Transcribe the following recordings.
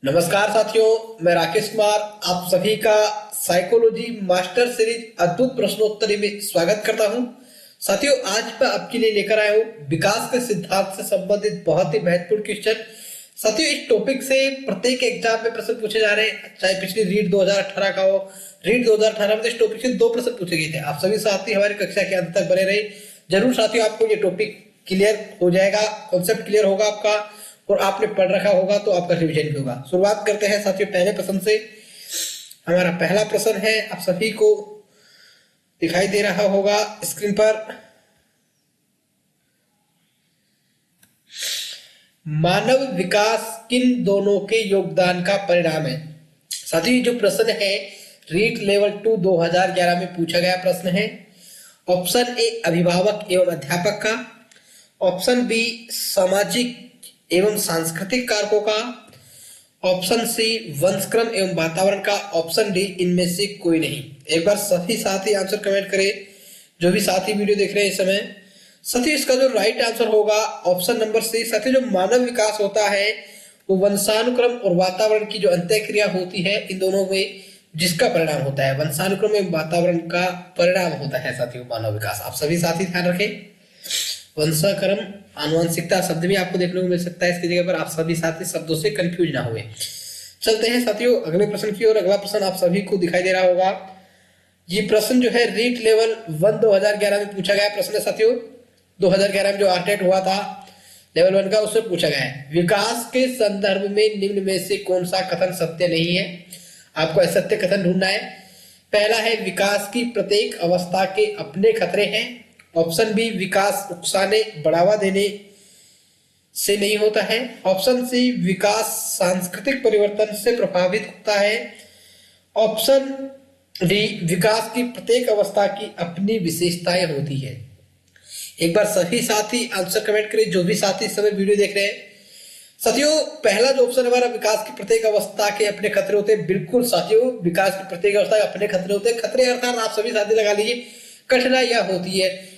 नमस्कार साथियों, मैं राकेश कुमार आप सभी का साइकोलॉजी मास्टर सीरीज अद्भुत प्रश्नोत्तरी में स्वागत करता हूं। साथियों, आज मैं आपके लिए लेकर आया हूं विकास के सिद्धांत से संबंधित बहुत ही महत्वपूर्ण क्वेश्चन। साथियों, इस टॉपिक से प्रत्येक एग्जाम में प्रश्न पूछे जा रहे हैं, चाहे पिछली रीट 2018 का हो। रीट 2018 में इस टॉपिक से 2 प्रश्न पूछे गए थे। आप सभी साथी हमारी कक्षा के अंत तक बने रहे। जरूर साथियों, आपको ये टॉपिक क्लियर हो जाएगा, कॉन्सेप्ट क्लियर होगा आपका और आपने पढ़ रखा होगा तो आपका रिवीजन भी होगा। शुरुआत करते हैं साथियों पहले प्रश्न से। हमारा पहला प्रश्न है, आप सभी को दिखाई दे रहा होगा स्क्रीन पर। मानव विकास किन दोनों के योगदान का परिणाम है? साथियों, जो प्रश्न है रीट लेवल 2 2011 में पूछा गया प्रश्न है। ऑप्शन ए अभिभावक एवं अध्यापक का, ऑप्शन बी सामाजिक एवं सांस्कृतिक कारकों का, ऑप्शन सी वंशक्रम एवं वातावरण का, ऑप्शन डी इनमें से कोई नहीं। एक बार सभी साथी आंसर कमेंट करें, जो भी साथी वीडियो देख रहे हैं इस समय। साथियों, इसका जो राइट आंसर होगा ऑप्शन नंबर सी। साथियों, जो मानव विकास होता है वो वंशानुक्रम और वातावरण की जो अंतःक्रिया होती है, इन दोनों में जिसका परिणाम होता है, वंशानुक्रम एवं वातावरण का परिणाम होता है साथियों मानव विकास। आप सभी साथी ध्यान रखें, वंशाक्रम आनुवंशिकता शब्द भी आपको देखने को मिल सकता है इसकी जगह पर। आप सभी साथी शब्दों से कंफ्यूज ना हुए। चलते हैं साथियों अगले प्रश्न की ओर। अगला प्रश्न आप सभी को दिखाई दे रहा होगा। ये प्रश्न जो है रीट लेवल 1 2011 में पूछा गया प्रश्न है साथियों। 2011 में जो आरटेट हुआ था लेवल 1 का, उससे पूछा गया है। विकास के संदर्भ में निम्न में से कौन सा कथन सत्य नहीं है? आपको असत्य कथन ढूंढना है। पहला है विकास की प्रत्येक अवस्था के अपने खतरे हैं। ऑप्शन बी विकास उकसाने बढ़ावा देने से नहीं होता है। ऑप्शन सी विकास सांस्कृतिक परिवर्तन से प्रभावित होता है। ऑप्शन डी विकास की प्रत्येक अवस्था की अपनी विशेषताएं होती है। एक बार सभी साथी आंसर कमेंट करें, जो भी साथी इस समय वीडियो देख रहे हैं। साथियों, पहला जो ऑप्शन हमारा विकास की प्रत्येक अवस्था के अपने खतरे होते हैं, बिल्कुल साथियों, विकास की प्रत्येक अवस्था के अपने खतरे होते हैं। खतरे अर्थात आप सभी साथी लगा लीजिए कठिनाइयां होती है।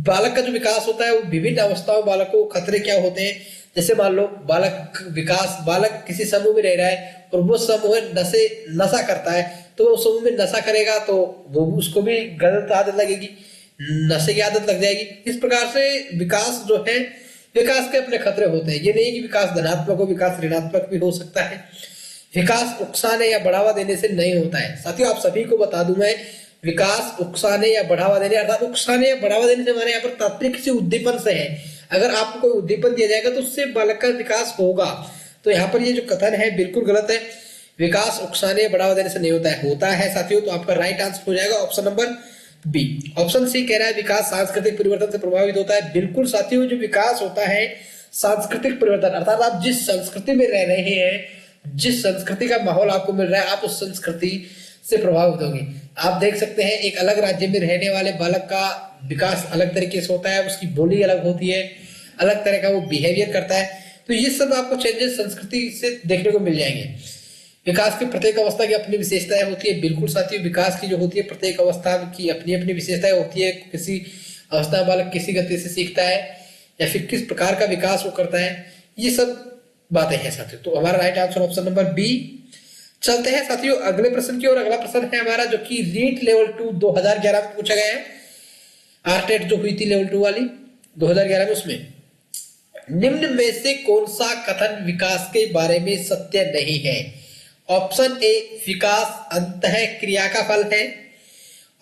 बालक का जो विकास होता है वो विभिन्न अवस्थाओं बालक को खतरे क्या होते हैं। जैसे मान लो बालक किसी समूह में रह रहा है और वो समूह नशा करता है, तो वो समूह में नशा करेगा तो वो उसको भी गलत आदत लगेगी, नशे की आदत लग जाएगी। इस प्रकार से विकास जो है, विकास के अपने खतरे होते हैं। ये नहीं कि विकास धनात्मक हो, विकास ऋणात्मक भी हो सकता है। विकास उकसाने या बढ़ावा देने से नहीं होता है। साथियों, आप सभी को बता दूं मैं, विकास उकसाने या बढ़ावा देने, अर्थात उकसाने या बढ़ावा देने से हमारे यहाँ पर तात्पर्य किसी उद्दीपन से है। अगर आपको कोई उद्दीपन दिया जाएगा तो उससे बालक का विकास होगा। तो यहाँ पर ये जो कथन है बिल्कुल गलत है। विकास उकसाने या बढ़ावा देने से नहीं होता है साथियों। तो आपका राइट आंसर हो जाएगा option number B. Option C कह रहा है विकास सांस्कृतिक परिवर्तन से प्रभावित होता है। बिल्कुल साथियों, जो विकास होता है सांस्कृतिक परिवर्तन, अर्थात आप जिस संस्कृति में रह रहे हैं, जिस संस्कृति का माहौल आपको मिल रहा है, आप उस संस्कृति से प्रभावित होंगे। आप देख सकते हैं एक अलग राज्य में रहने वाले बालक का विकास अलग तरीके से होता है, उसकी बोली अलग होती है, अलग तरह का वो बिहेवियर करता है। तो ये सब आपको चेंजेस संस्कृति से देखने को मिल जाएंगे। विकास की प्रत्येक अवस्था की अपनी विशेषताएं होती है। बिल्कुल साथियों, विकास की जो होती है प्रत्येक अवस्था की अपनी अपनी विशेषताएं होती है। किसी अवस्था में बालक किसी गति से सीखता है या फिर किस प्रकार का विकास वो करता है, ये सब बातें हैं साथियों। तो हमारा right answer option number B. चलते हैं साथियों अगले प्रश्न की ओर। अगला प्रश्न है हमारा जो कि रीट लेवल 2 2011 में पूछा गया है। आरटेट जो हुई थी लेवल 2 वाली 2011 में, उसमें निम्न में से कौन सा कथन विकास के बारे में सत्य नहीं है? ऑप्शन ए विकास अंतःक्रिया का फल है।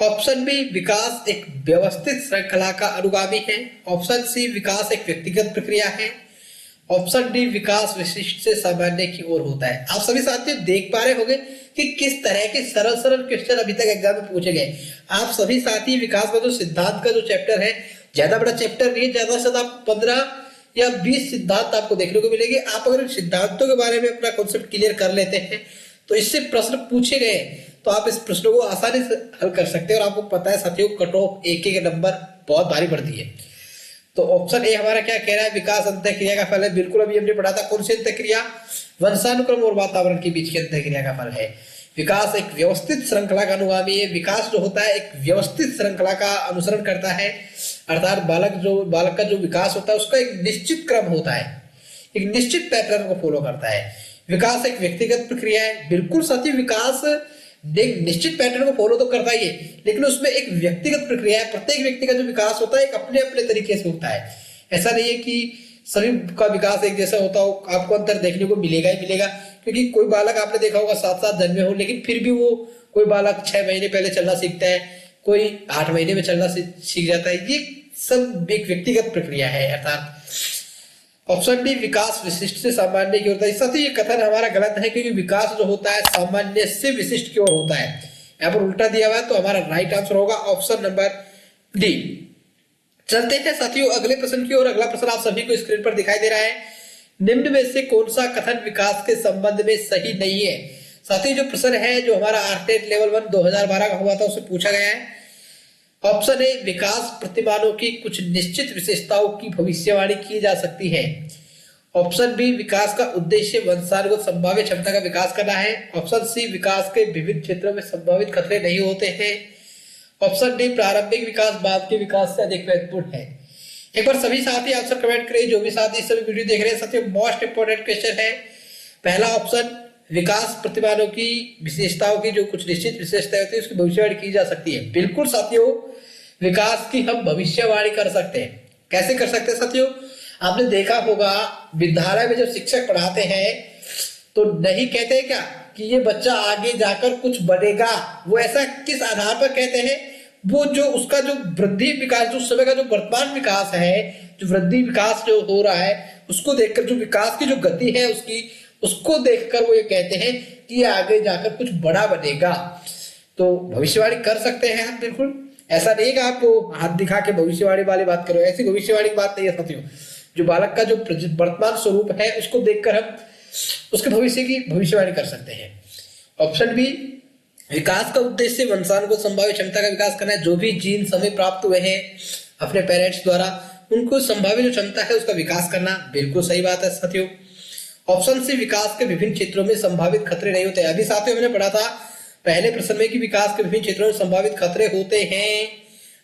ऑप्शन बी विकास एक व्यवस्थित श्रृंखला का अनुगामी है। ऑप्शन सी विकास एक व्यक्तिगत प्रक्रिया है। ऑप्शन डी विकास विशिष्ट से सामान्य की ओर होता है। आप सभी साथियों देख पा रहे होंगे कि किस तरह के सरल सरल क्वेश्चन अभी तक एग्जाम में पूछे गए। आप सभी साथी विकास का जो सिद्धांत का जो चैप्टर है, ज्यादा बड़ा चैप्टर नहीं है, ज्यादा से ज्यादा 15 या 20 सिद्धांत आपको देखने को मिलेंगे। आप अगर सिद्धांतों के बारे में अपना कॉन्सेप्ट क्लियर कर लेते हैं तो इससे प्रश्न पूछे गए तो आप इस प्रश्नों को आसानी से हल कर सकते हैं। और आपको पता है साथियों, कट ऑफ एक के नंबर बहुत भारी पड़ती है। तो ऑप्शन ए हमारा क्या कह रहा है, विकास अंतःक्रिया का फल है। बिल्कुल अभी हमने पढ़ा था, कौन सी अंतःक्रिया? वंशानुक्रम और वातावरण के बीच की अंतःक्रिया का फल है। विकास एक व्यवस्थित श्रृंखला का अनुगामी है। विकास जो होता है एक व्यवस्थित श्रृंखला का अनुसरण करता है, अर्थात बालक का जो विकास होता है उसका एक निश्चित क्रम होता है, एक निश्चित पैटर्न को फॉलो करता है। विकास एक व्यक्तिगत प्रक्रिया है। बिल्कुल साथियों, विकास एक निश्चित पैटर्न को फॉलो तो करता ही है, लेकिन उसमें एक व्यक्तिगत प्रक्रिया है। प्रत्येक व्यक्ति का जो विकास होता है एक अपने अपने तरीके से होता है। ऐसा नहीं है कि सभी का विकास एक जैसा होता हो। आपको अंतर देखने को मिलेगा ही मिलेगा, क्योंकि कोई बालक आपने देखा होगा 7 जन्मे हो, लेकिन फिर भी वो कोई बालक 6 महीने पहले चलना सीखता है, कोई 8 महीने में चलना सीख जाता है। ये सब एक व्यक्तिगत प्रक्रिया है। अर्थात ऑप्शन बी, विकास विशिष्ट से सामान्य की ओर होता है। साथ ही ये कथन हमारा गलत है, क्योंकि विकास जो होता है सामान्य से विशिष्ट की ओर होता है। यहाँ पर उल्टा दिया हुआ है, तो हमारा राइट आंसर होगा ऑप्शन नंबर डी। चलते हैं साथियों अगले प्रश्न की ओर। अगला प्रश्न आप सभी को स्क्रीन पर दिखाई दे रहा है। निम्न में से कौन सा कथन विकास के संबंध में सही नहीं है? साथियों जो प्रश्न है जो हमारा आरटेट लेवल 1 2012 का हुआ था, उससे पूछा गया है। ऑप्शन ए, विकास प्रतिमानों की कुछ निश्चित विशेषताओं की भविष्यवाणी की जा सकती है। ऑप्शन बी, विकास का उद्देश्य वंशानुगत संभाव्य क्षमता का विकास करना है। ऑप्शन सी, विकास के विभिन्न क्षेत्रों में संभावित खतरे नहीं होते हैं। ऑप्शन डी, प्रारंभिक विकास बाद के विकास से अधिक महत्वपूर्ण है। एक बार सभी साथी आंसर कमेंट करें, जो भी साथी इस समय वीडियो देख रहे हैं। साथियों मोस्ट इंपोर्टेंट क्वेश्चन है। पहला ऑप्शन, विकास प्रतिमानों की विशेषताओं की जो कुछ निश्चित विशेषताएं होती है उसकी भविष्यवाणी की जा सकती है। बिल्कुल साथियों, विकास की हम भविष्यवाणी कर सकते हैं। कैसे कर सकते हैं साथियों? आपने देखा होगा विद्यालय में जब शिक्षक पढ़ाते हैं तो नहीं कहते क्या कि ये बच्चा आगे जाकर कुछ बनेगा। वो ऐसा किस आधार पर कहते हैं? वो जो उसका जो वृद्धि विकास, जो समय का जो वर्तमान विकास है, जो वृद्धि विकास जो हो रहा है उसको देखकर, जो विकास की जो गति है उसको देखकर वो ये कहते हैं कि ये आगे जाकर कुछ बड़ा बनेगा। तो भविष्यवाणी कर सकते हैं हम बिल्कुल। ऐसा नहीं है कि आपको हाथ दिखा के भविष्यवाणी वाली बात करो, ऐसी भविष्यवाणी की बात नहीं है साथियों। जो बालक का जो वर्तमान स्वरूप है उसको देखकर हम उसके भविष्य की भविष्यवाणी कर सकते हैं। ऑप्शन बी, विकास का उद्देश्य वंशानुगत संभाव्य क्षमता का विकास करना है। जो भी जीन समय प्राप्त हुए हैं अपने पेरेंट्स द्वारा, उनको संभाव्य जो क्षमता है उसका विकास करना। बिल्कुल सही बात है साथियों। ऑप्शन सी, विकास के विभिन्न क्षेत्रों में संभावित खतरे नहीं होते। अभी साथियों हमने पढ़ा था पहले प्रश्न में कि विकास के विभिन्न क्षेत्रों में संभावित खतरे होते हैं।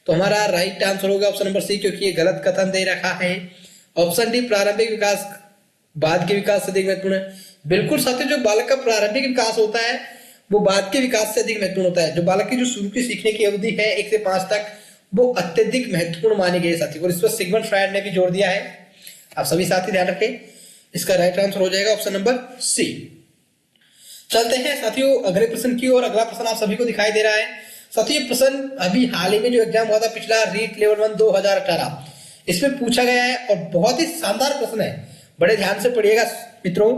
तो हमारा राइट आंसर होगा ऑप्शन नंबर सी, क्योंकि ये गलत कथन दे रखा है। ऑप्शन डी, प्रारंभिक विकास बाद के विकास से अधिक महत्वपूर्ण है। बिल्कुल साथियों, जो बालक का प्रारंभिक विकास होता है वो बाद के विकास से अधिक महत्वपूर्ण होता है। जो बालक की जो शुरू की सीखने की अवधि है 1 से 5 तक, वो अत्यधिक महत्वपूर्ण मानी गई है साथियों। और इस पर सिगमंड फ्रायड ने भी जोर दिया है। आप सभी साथी ध्यान रखें, इसका राइट आंसर हो जाएगा ऑप्शन नंबर सी। चलते हैं साथियों अगले प्रश्न की ओर। अगला प्रश्न आप सभी को दिखाई दे रहा है। साथियों प्रश्न अभी हाल ही में जो एग्जाम हुआ था पिछला, रीट लेवल 1 2018, इसमें पूछा गया है और बहुत ही शानदार प्रश्न है। बड़े ध्यान से पढ़िएगा मित्रों।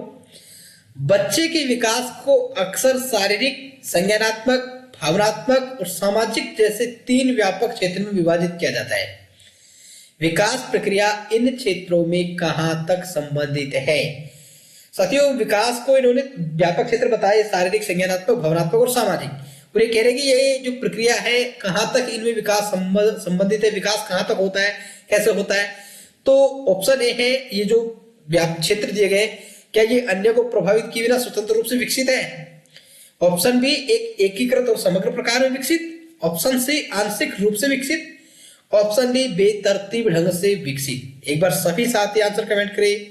बच्चे के विकास को अक्सर शारीरिक, संज्ञानात्मक, भावनात्मक और सामाजिक जैसे 3 व्यापक क्षेत्र में विभाजित किया जाता है। विकास प्रक्रिया इन क्षेत्रों में कहां तक संबंधित है? साथियों विकास को इन्होंने व्यापक क्षेत्र बताए, शारीरिक, संज्ञानात्मक, भावनात्मक और सामाजिक। और ये कह रहे हैं कि ये जो प्रक्रिया है कहां तक इनमें विकास संबंधित है, विकास कहां तक होता है, कैसे होता है। तो ऑप्शन ए है, ये जो क्षेत्र दिए गए क्या ये अन्य को प्रभावित किए बिना स्वतंत्र रूप से विकसित है। ऑप्शन बी, एक एकीकृत और समग्र प्रकार में विकसित। ऑप्शन सी, आंशिक रूप से विकसित। ऑप्शन डी, बेतरतीब ढंग से विकसित। एक बार सभी साथी आंसर कमेंट करें,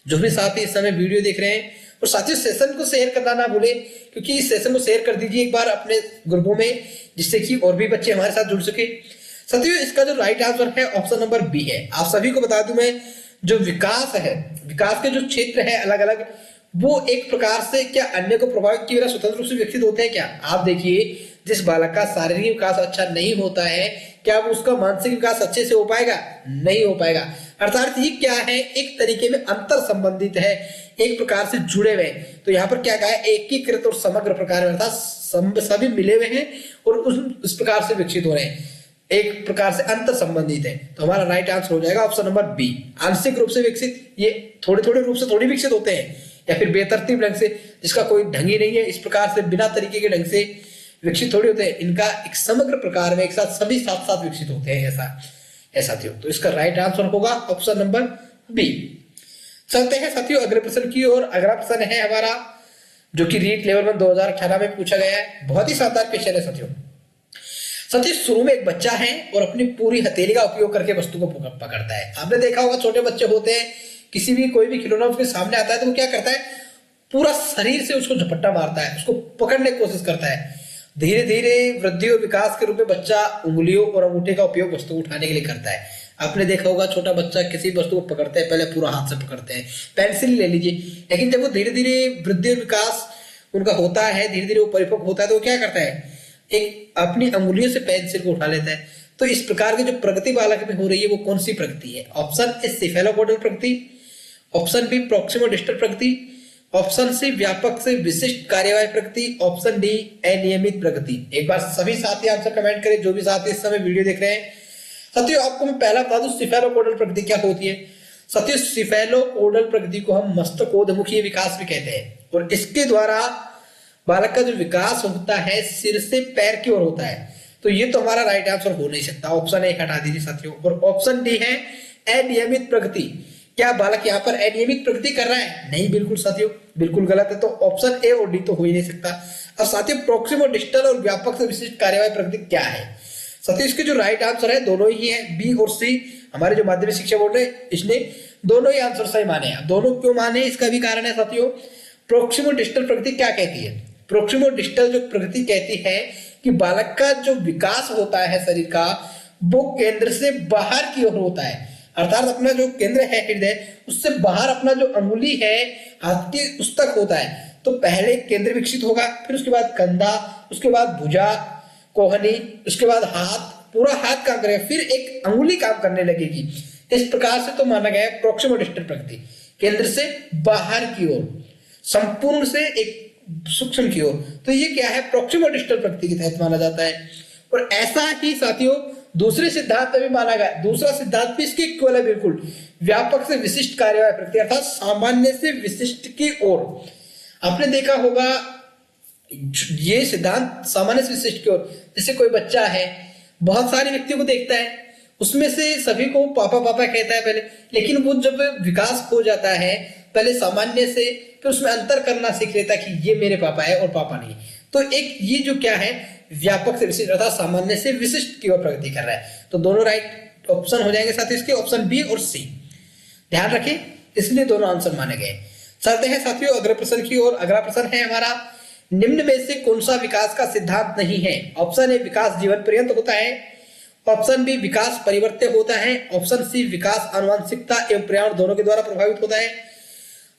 जो भी साथी इस समय वीडियो देख रहे हैं। और साथियों सेशन को शेयर करना ना भूले, क्योंकि इस सेशन को शेयर कर दीजिए एक बार अपने ग्रुपों में, जिससे कि और भी बच्चे हमारे साथ जुड़ सके। साथियों इसका जो राइट आंसर है ऑप्शन नंबर बी है। आप सभी को बता दूं मैं, जो विकास है, विकास के जो क्षेत्र है अलग अलग, वो एक प्रकार से क्या अन्य को प्रभावित किए बिना स्वतंत्र रूप से विकसित होते हैं क्या? आप देखिए, जिस बालक का शारीरिक विकास अच्छा नहीं होता है, क्या वो उसका मानसिक विकास अच्छे से हो पाएगा? नहीं हो पाएगा। अर्थात ये क्या है, एक तरीके में अंतर संबंधित है, एक प्रकार से जुड़े हुए हैं। तो यहाँ पर क्या कहा है, एकीकृत और समग्र प्रकार में, अर्थात सभी मिले हुए हैं और उस प्रकार से विकसित हो रहे हैं, एक प्रकार से अंतर संबंधित है। तो हमारा राइट आंसर हो जाएगा ऑप्शन नंबर बी, आंशिक रूप से विकसित। ये थोड़े थोड़े रूप से थोड़ी विकसित होते हैं, या फिर बेतरतीब ढंग से, जिसका कोई ढंग ही नहीं है, इस प्रकार से बिना तरीके के ढंग से विकसित थोड़ी होते हैं। इनका एक समग्र प्रकार में एक साथ सभी साथ साथ विकसित होते हैं, ऐसा साथियों। तो इसका राइट आंसर होगा ऑप्शन नंबर बी। चलते हैं साथियों अगले प्रश्न की ओर। अगला प्रश्न है हमारा, जो कि रीट लेवल 1 2018 में पूछा गया है। बहुत ही शानदार क्वेश्चन है साथियों। साथियों शुरू में एक बच्चा है और अपनी पूरी हथेली का उपयोग करके वस्तु को पकड़ता है। आपने देखा होगा छोटे बच्चे होते हैं, किसी भी कोई भी खिलौना उसके सामने आता है तो वो क्या करता है, पूरा शरीर से उसको झपट्टा मारता है, उसको पकड़ने की कोशिश करता है। धीरे धीरे वृद्धि और विकास के रूप में बच्चा उंगलियों और अंगूठे का उपयोग वस्तु उठाने के लिए करता है। आपने देखा होगा छोटा बच्चा किसी वस्तु को पकड़ते हैं पहले पूरा हाथ से पकड़ते हैं, पेंसिल ले लीजिए, लेकिन जब वो धीरे धीरे वृद्धि और विकास उनका होता है, धीरे धीरे वो परिपक्व होता है, तो वो क्या करता है, एक अपनी अंगुलियों से पेंसिल को उठा लेता है। तो इस प्रकार की जो प्रगति बालक में हो रही है वो कौन सी प्रगति है? ऑप्शन ए सिफेलोपोडल प्रगति, ऑप्शन बी प्रॉक्सिमोडिस्टल प्रगति, ऑप्शन सी व्यापक से विशिष्ट कार्यवाही प्रगति, ऑप्शन डी अनियमित प्रगति। एक बार सभी साथी आंसर कमेंट करें, जो भी साथी इस समय वीडियो देख रहे हैं। साथियों आपको मैं पहला बता दूं सिफेलोपोडल प्रगति क्या होती है। साथियों सिफेलोपोडल प्रगति को हम मस्तकोद्मुखीय विकास भी कहते हैं, और इसके द्वारा बालक का जो विकास होता है सिर से पैर की ओर होता है। तो ये तो हमारा राइट आंसर हो नहीं सकता, ऑप्शन ए हटा दीजिए साथियों। और ऑप्शन डी है अनियमित प्रगति। क्या बालक यहाँ पर अनियमित प्रगति कर रहा है? नहीं, बिल्कुल साथियों, बिल्कुल गलत है। तो ऑप्शन ए और डी तो हो ही नहीं सकता। अब साथियों प्रॉक्सिमोडिस्टल और व्यापक से विशिष्ट कार्यवाही प्रगति क्या है? साथियों इसके जो राइट आंसर है दोनों ही है, बी और सी। हमारे जो माध्यमिक शिक्षा बोर्ड है इसने दोनों ही आंसर सही माने हैं। दोनों क्यों माने, इसका भी कारण है साथियों। प्रोक्सिमोडिस्टल प्रगति क्या कहती है? प्रोक्सिमोडिस्टल जो प्रगति कहती है कि बालक का जो विकास होता है शरीर का वो केंद्र से बाहर की ओर होता है, अर्थात अपना जो केंद्र है हृदय उससे बाहर अपना जो अंगुली है हाथ की उस तक होता है। तो पहले केंद्र विकसित होगा, फिर उसके बाद कंधा, उसके बाद भुजा, कोहनी, उसके बाद हाथ, पूरा हाथ काम करेगा, फिर एक अंगुली काम करने लगेगी। इस प्रकार से तो माना गया है प्रोक्सिमोडिस्टल प्रगति, केंद्र से बाहर की ओर, संपूर्ण से एक सूक्ष्म की ओर। तो ये क्या है, प्रोक्सिमोडिस्टल प्रगति के तहत माना जाता है। और ऐसा ही साथियों दूसरे सिद्धांत में भी माना गया, दूसरा सिद्धांत भी इसके इक्वल है बिल्कुल, व्यापक से विशिष्ट कार्यवाही प्रगति, अर्थात सामान्य से विशिष्ट की ओर। आपने देखा होगा ये सिद्धांत सामान्य से विशिष्ट की ओर, जैसे कोई बच्चा है बहुत सारे व्यक्तियों को देखता है, उसमें से सभी को पापा पापा कहता है पहले, लेकिन वो जब विकास हो जाता है पहले सामान्य से, फिर उसमें अंतर करना सीख लेता है कि ये मेरे पापा है और पापा नहीं। तो एक ये जो क्या है व्यापक से विशिष्ट अर्थात सामान्य से विशिष्ट की ओर प्रगति कर रहा है। तो दोनों राइट ऑप्शन हो जाएंगे साथ ही इसके, ऑप्शन बी और सी। ध्यान रखें, इसलिए दोनों आंसर माने गए। चलते हैं साथियों अगले प्रश्न की ओर। अगला प्रश्न है हमारा, निम्न में से कौन सा विकास का सिद्धांत नहीं है? ऑप्शन ए विकास जीवन पर्यंत होता है, ऑप्शन बी विकास परिवर्त्य होता है, ऑप्शन सी विकास आनुवंशिकता एवं पर्यावरण दोनों के द्वारा प्रभावित होता है,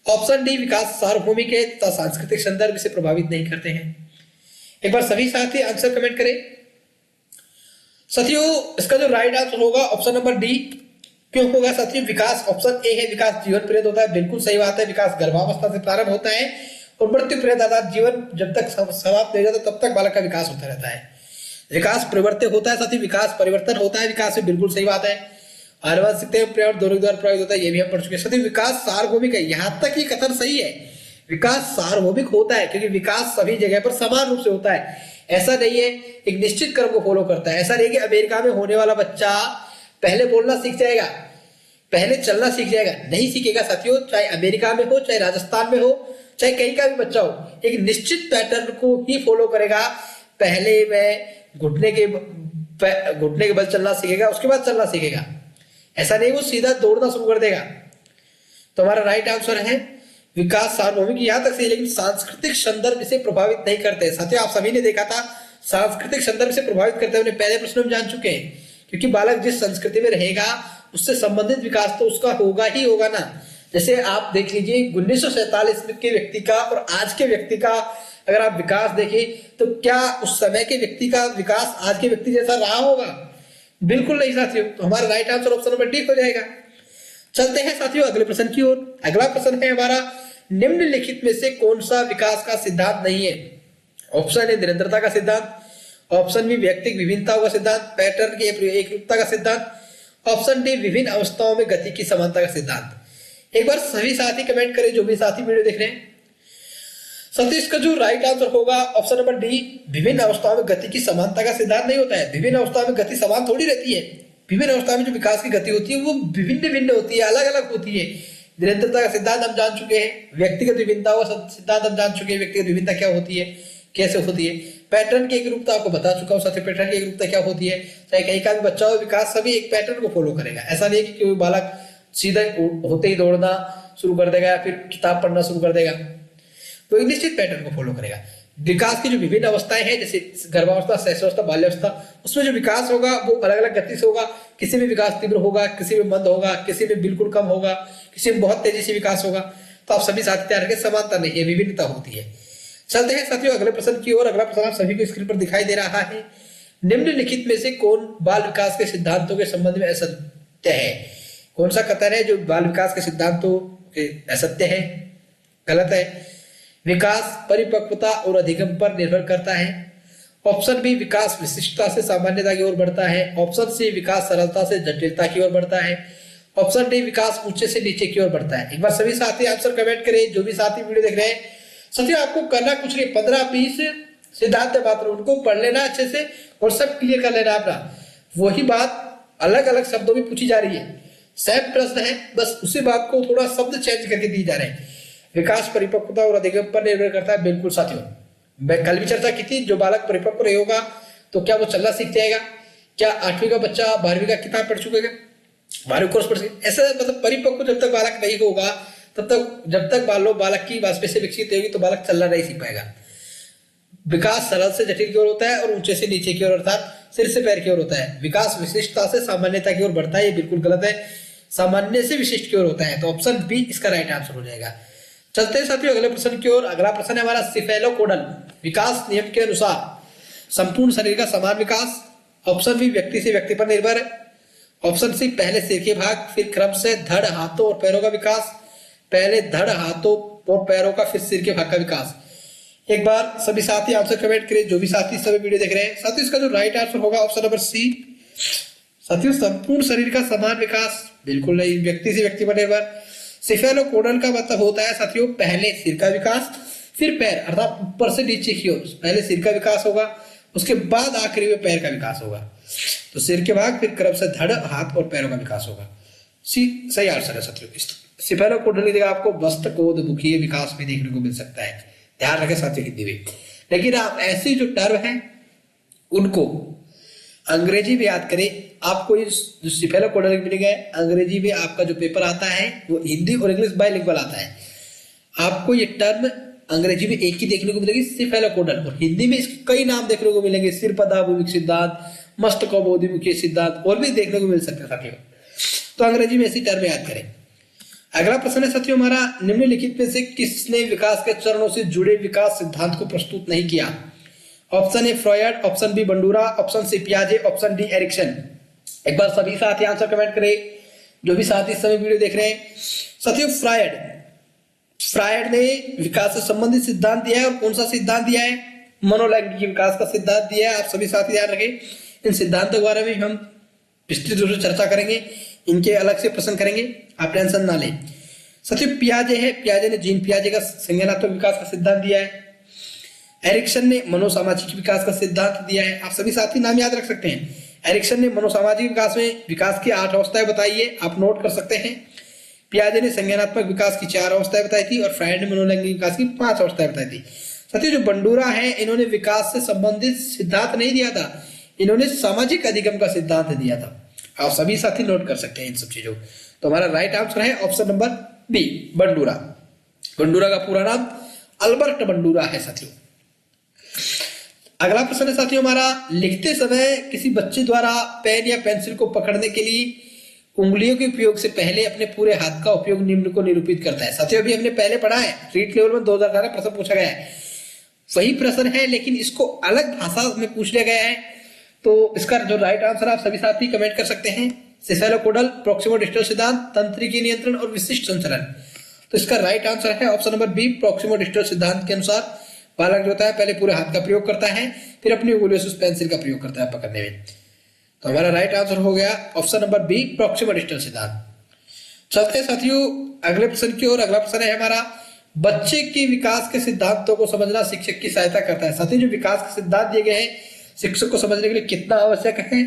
ऑप्शन डी विकास सार्वभौमिक है तथा सांस्कृतिक संदर्भ से प्रभावित नहीं करते हैं। एक बार सभी साथी आंसर कमेंट करें। साथियों इसका जो राइट आंसर होगा ऑप्शन नंबर डी। क्यों होगा साथियों? विकास ऑप्शन ए है विकास जीवन पर्यंत होता है, बिल्कुल सही बात है। विकास गर्भावस्था से प्रारंभ होता है और मृत्यु पर्यंत अर्थात जीवन जब तक समाप्त नहीं जाता तब तक बालक का विकास होता रहता है। विकास परिवर्तन होता है साथी, विकास परिवर्तन होता है विकास से, बिल्कुल सही बात है। आनुवंशिकता एवं पर्यावरण दोनों के द्वारा प्रभावित होता है, ये भी हम पढ़ चुके हैं। साथी विकास सार्वभौमिक है, यहाँ तक ये कथन सही है, विकास सार्वभौमिक होता है क्योंकि विकास सभी जगह पर समान रूप से होता है। ऐसा नहीं है एक निश्चित क्रम को फॉलो करता है। ऐसा नहीं कि अमेरिका में होने वाला बच्चा पहले बोलना सीख जाएगा, पहले चलना सीख जाएगा, नहीं सीखेगा साथियों। चाहे अमेरिका में हो, चाहे राजस्थान में हो, चाहे कहीं का भी बच्चा हो, एक निश्चित पैटर्न को ही फॉलो करेगा। पहले वह घुटने के बल चलना सीखेगा, उसके बाद चलना सीखेगा। ऐसा नहीं वो सीधा दौड़ना शुरू कर देगा। तो हमारा राइट आंसर है विकास सार्वभौमिक। यहां तक सही, लेकिन सांस्कृतिक संदर्भ से प्रभावित नहीं करते। साथियों आप सभी ने देखा था सांस्कृतिक संदर्भ से प्रभावित करते हुए पहले प्रश्न में जान चुके हैं, क्योंकि बालक जिस संस्कृति में रहेगा उससे संबंधित विकास तो उसका होगा ही होगा ना। जैसे आप देख लीजिए 1947 के व्यक्ति का और आज के व्यक्ति का अगर आप विकास देखें तो क्या उस समय के व्यक्ति का विकास आज के व्यक्ति जैसा रहा होगा? बिल्कुल नहीं साथियों। तो हमारा right answer option number D हो जाएगा। चलते हैं साथियों अगले प्रश्न की ओर। अगला प्रश्न है हमारा, निम्नलिखित में से कौन सा विकास का सिद्धांत नहीं है? ऑप्शन ए निरंतरता का सिद्धांत, ऑप्शन बी व्यक्तिगत विभिन्नताओं का सिद्धांत, पैटर्न की एकरूपता का सिद्धांत, ऑप्शन डी विभिन्न अवस्थाओं में गति की समानता का सिद्धांत। एक बार सभी साथी कमेंट करें जो भी साथी वीडियो देख रहे हैं। साथी इसका जो राइट आंसर होगा ऑप्शन नंबर डी, विभिन्न अवस्थाओं में गति की समानता का सिद्धांत नहीं होता है। विभिन्न अवस्थाओं में गति समान थोड़ी रहती है। विभिन्न अवस्थाओं में जो विकास की गति होती है वो विभिन्न भिन्न होती है, अलग अलग होती है। निरंतरता का सिद्धांत हम जान चुके हैं, व्यक्तिगत विभिन्नताओं का सिद्धांत हम जान चुके हैं, व्यक्तिगत विभिन्नता क्या होती है, कैसे होती है। पैटर्न की एकरूपता आपको बता चुका हूँ साथी, पैटर्न की एकरूपता क्या होती है। चाहे कहीं का भी बच्चा हो, विकास सभी एक पैटर्न को फॉलो करेगा। ऐसा नहीं है कि कोई बालक सीधा होते ही दौड़ना शुरू कर देगा या फिर किताब पढ़ना शुरू कर देगा। वो एक निश्चित पैटर्न को फॉलो करेगा। विकास की जो विभिन्न अवस्थाएं हैं, जैसे गर्भावस्था, शैशवावस्था, बाल्यावस्था, उसमें जो विकास होगा वो अलग अलग गति से होगा। किसी में विकास तीव्र होगा, किसी में मंद होगा, किसी में बिल्कुल कम होगा, किसी में बहुत तेजी से विकास होगा। तो आप सभी साथी तैयार रखें, समानता नहीं है, विभिन्नता होती है। चलते हैं साथियों अगले प्रश्न की ओर। अगला प्रश्न आप सभी को स्क्रीन पर दिखाई दे रहा है। निम्नलिखित में से कौन बाल विकास के सिद्धांतों के संबंध में असत्य है? कौन सा कथन है जो बाल विकास के सिद्धांतों के असत्य है, गलत है? विकास परिपक्वता और अधिगम पर निर्भर करता है। ऑप्शन बी, विकास विशिष्टता से सामान्यता की ओर बढ़ता है। ऑप्शन सी, विकास सरलता से जटिलता की ओर बढ़ता है। ऑप्शन डी, विकास ऊंचे से नीचे की ओर बढ़ता है। एक बार सभी साथी आंसर कमेंट करें। जो भी साथी वीडियो देख रहे हैं, साथियों आपको करना कुछ नहीं, 15-20 सिद्धांत मात्र उनको पढ़ लेना अच्छे से और सब क्लियर कर लेना अपना। वही बात अलग अलग शब्दों में पूछी जा रही है, सेम प्रश्न है, बस उसी बात को थोड़ा शब्द चेंज करके दिए जा रहे हैं। विकास परिपक्वता और अधिगम पर निर्भर करता है, बिल्कुल साथियों। मैं कल भी चर्चा की थी, जो बालक परिपक्व नहीं होगा तो क्या वो चलना सीख जाएगा? क्या 8वीं का बच्चा 12वीं का किताब पढ़ चुकेगा, 12वीं कोर्स पढ़ चुके? ऐसा मतलब परिपक्व जब तक बालक नहीं होगा तब तक, जब तक बालक की मांसपेशी विकसित होगी तो बालक चलना नहीं सीख पाएगा। विकास सरल से जटिल की ओर होता है और ऊंचे से नीचे की ओर अर्थात सिर से पैर की ओर होता है। विकास विशिष्टता से सामान्यता की ओर बढ़ता है, ये बिल्कुल गलत है, सामान्य से विशिष्ट की ओर होता है। तो ऑप्शन बी इसका राइट आंसर हो जाएगा। चलते हैं साथियों अगले प्रश्न की ओर। अगला प्रश्न है हमारा, सिफेलोकोडल विकास नियम के अनुसार संपूर्ण शरीर का समान विकास। ऑप्शन बी, व्यक्ति से व्यक्ति पर निर्भर है। ऑप्शन सी, पहले सिर के भाग फिर क्रम से धड़, हाथों और पैरों का विकास। पहले धड़, हाथों और पैरों का फिर सिर के भाग का विकास। एक बार सभी साथी आंसर कमेंट करें, जो भी साथी सभी वीडियो देख रहे हैं। साथियों इसका जो राइट आंसर होगा ऑप्शन नंबर सी। साथियों संपूर्ण शरीर का समान विकास बिल्कुल नहीं, व्यक्ति से व्यक्ति पर निर्भर। सिफेलोकोडल का मतलब होता है साथियों, पहले सिर का विकास फिर पैर, अर्थात ऊपर से नीचे की ओर पहले सिर का विकास होगा, उसके बाद आखिरी में पैर का विकास होगा। तो सिर के भाग फिर क्रम से धड़, हाथ और पैरों का विकास होगा। सी सही आंसर है साथियों। सिफेलोकोडल की जगह आपको वस्त्रकोदमुखीय विकास भी देखने को मिल सकता है, ध्यान रखें साथियों हिंदी में। लेकिन आप ऐसी जो टर्म है उनको अंग्रेजी में याद करें। आपको ये जो सिफेलोकोडल मिलेगा, अंग्रेजी में आपका जो पेपर आता है वो हिंदी और इंग्लिश बाइलिंगुअल आता है। आपको ये टर्म अंग्रेजी में एक ही देखने को मिलेगी, सिफेलोकोडल, और हिंदी में इसके कई नाम देखने को मिलेंगे, सिरपदाभिमुखी सिद्धांत, मस्तकोबोधिमुखी सिद्धांत, और भी देखने को मिल सकते हैं साथियों। तो अंग्रेजी में ऐसी टर्म याद करें। अगला प्रश्न है साथियों हमारा, निम्नलिखित में से किसने विकास के चरणों से जुड़े विकास सिद्धांत को प्रस्तुत नहीं किया? Option A Freud, option B Bandura, option C पियाजे, ऑप्शन डी एरिक्सन। एक बार सभी साथी आंसर कमेंट करें, जो भी साथी इस समय वीडियो देख रहे हैं। साथियों फ्रायड ने विकास से संबंधित सिद्धांत दिया है, और कौन सा सिद्धांत दिया है? मनोलैंगिक विकास का सिद्धांत दिया है। आप सभी साथी याद रखें, इन सिद्धांतों के बारे में हम विस्तृत रूप से चर्चा करेंगे, इनके अलग से प्रश्न करेंगे, आप टेंशन ना लें। साथियों पियाजे है, पियाजे ने जीन पियाजे का संज्ञानात्मक विकास का सिद्धांत दिया है। एरिक्सन ने मनोसामाजिक विकास का सिद्धांत दिया है। आप सभी साथी नाम याद रख सकते हैं। एरिक्सन ने मनोसामाजिक विकास में विकास की 8 अवस्थाएं बताई है, आप नोट कर सकते हैं। पियाजे ने संज्ञानात्मक विकास की 4 अवस्थाएं बताई थी, और फ्रायड ने मनोलैंगिक विकास की 5 अवस्थाएं बताई थी। साथियों जो बंडूरा है, इन्होंने विकास से संबंधित सिद्धांत नहीं दिया था, इन्होंने सामाजिक अधिगम का सिद्धांत दिया था। आप सभी साथी नोट कर सकते हैं इन सब चीजों। तो हमारा राइट आंसर है option number B, Bandura. Bandura का पूरा नाम अल्बर्ट बंडूरा है साथियों। अगला प्रश्न है साथियों हमारा, लिखते समय किसी बच्चे द्वारा पेन या पेंसिल को पकड़ने के लिए उंगलियों के उपयोग से पहले अपने पूरे हाथ का उपयोग निम्न को निरूपित करता है। साथियों अभी हमने पहले पढ़ा है, रीट लेवल में 2018 प्रश्न पूछा गया है, वही प्रश्न है लेकिन इसको अलग भाषा में पूछ लिया गया है। तो इसका जो राइट आंसर आप सभी साथी कमेंट कर सकते हैं। सिफेलोकोडल, प्रॉक्सिमोडिस्टल सिद्धांत, तंत्रिकी नियंत्रण और विशिष्ट संचलन। तो इसका राइट आंसर है ऑप्शन नंबर बी, प्रॉक्सिमोडिस्टल सिद्धांत के अनुसार बालक जो होता है पहले पूरे हाथ का प्रयोग करता है, फिर अपनी उंगलियों से उस पेंसिल का प्रयोग करता है पकड़ने में। तो हमारा राइट आंसर हो गया ऑप्शन नंबर बी, प्रॉक्सिमोडिस्टल सिद्धांत। चलते हैं साथियों अगले प्रश्न की ओर। अगला प्रश्न है हमारा, बच्चे के विकास के सिद्धांतों को समझना शिक्षक की सहायता करता है। साथियों जो विकास के सिद्धांत दिए गए हैं शिक्षक को समझने के लिए कितना आवश्यक है